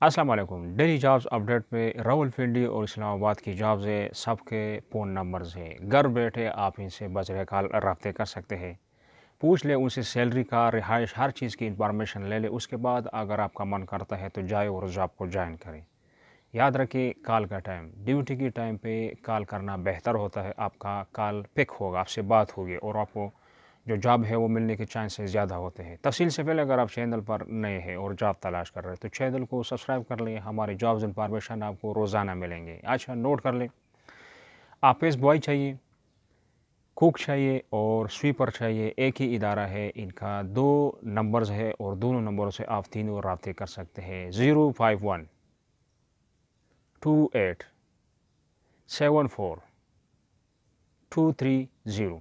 अस्सलाम वालेकुम। Daily jobs update पे रावलपिंडी और इस्लामाबाद की जॉब्स है, सबके फ़ोन नंबर्स है। घर बैठे आप इनसे बजरे कॉल रब्ते कर सकते हैं। पूछ ले उनसे सैलरी का, रिहाइश, हर चीज़ की इंफॉर्मेशन ले ले। उसके बाद अगर आपका मन करता है तो जाए और जॉब को ज्वाइन करें। याद रखिए, कॉल का टाइम, ड्यूटी के टाइम पे कॉल करना बेहतर होता है। आपका कॉल पिक होगा, आपसे बात होगी और आपको जो जॉब है वो मिलने के चांसेस ज़्यादा होते हैं। तफसील से पहले अगर आप चैनल पर नए हैं और जॉब तलाश कर रहे हैं तो चैनल को सब्सक्राइब कर लें। हमारे जॉब्स इंफॉर्मेशन आपको रोज़ाना मिलेंगे। अच्छा, नोट कर लें, ऑफिस बॉय चाहिए, कुक चाहिए और स्वीपर चाहिए। एक ही इदारा है, इनका 2 नंबर्स है और दोनों नंबरों से आप तीनों रब्ते कर सकते हैं। 0512874 230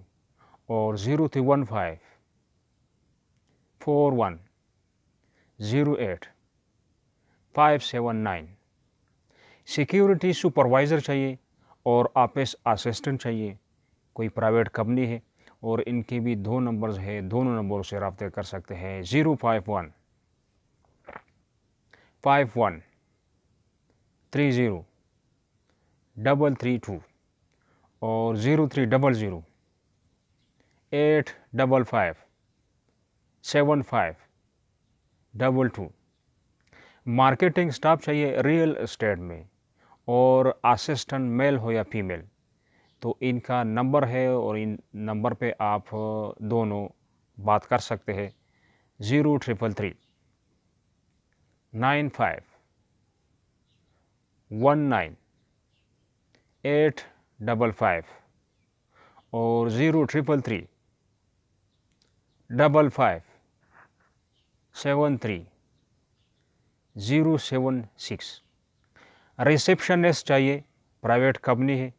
और 03154108 579। सिक्योरिटी सुपरवाइज़र चाहिए और ऑफिस असिस्टेंट चाहिए। कोई प्राइवेट कंपनी है और इनके भी 2 नंबर्स है, दोनों नंबरों से रब्ते कर सकते हैं। 0515130 और 0300855752। मार्केटिंग स्टाफ चाहिए रियल एस्टेट में और असिस्टेंट मेल हो या फीमेल, तो इनका नंबर है और इन नंबर पे आप दोनों बात कर सकते हैं। 0333951985 और 03335573 076। रिसेप्शनिस्ट चाहिए, प्राइवेट कंपनी है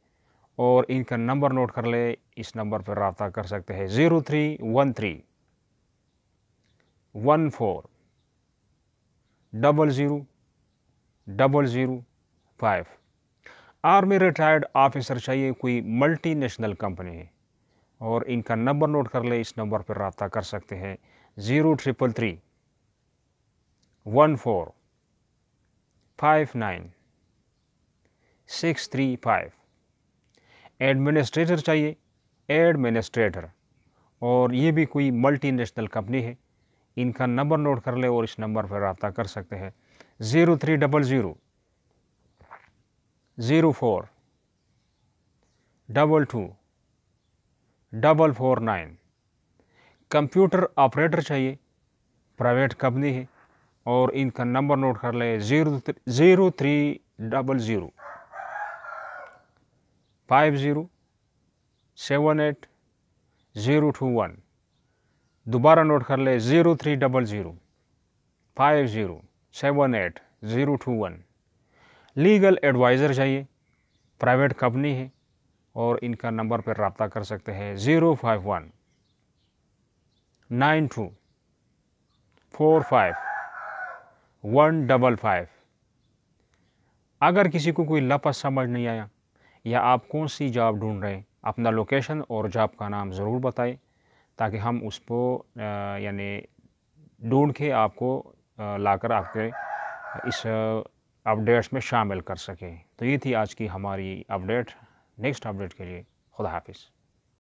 और इनका नंबर नोट कर ले। इस नंबर पर रब्ता कर सकते हैं। 031314000005। आर्मी रिटायर्ड ऑफिसर चाहिए, कोई मल्टी नेशनल कंपनी है और इनका नंबर नोट कर ले। इस नंबर पर रब्ता कर सकते हैं। 0333145965। एडमिनिस्ट्रेटर चाहिए, एडमिनिस्ट्रेटर, और ये भी कोई मल्टी नेशनल कंपनी है। इनका नंबर नोट कर ले और इस नंबर पर रब्ता कर सकते हैं। 030004224449। कंप्यूटर ऑपरेटर चाहिए, प्राइवेट कंपनी है और इनका नंबर नोट कर ले। 03005078 021। दोबारा नोट कर ले, 03005078 021। लीगल एडवाइज़र चाहिए, प्राइवेट कंपनी है और इनका नंबर पर रब्ता कर सकते हैं। 05192455155। अगर किसी को कोई लफ्ज़ समझ नहीं आया या आप कौन सी जॉब ढूंढ रहे हैं, अपना लोकेशन और जॉब का नाम ज़रूर बताएं ताकि हम उसको यानी ढूंढ के आपको लाकर आपके इस अपडेट्स में शामिल कर सकें। तो ये थी आज की हमारी अपडेट। नेक्स्ट अपडेट के लिए खुदा हाफिज़।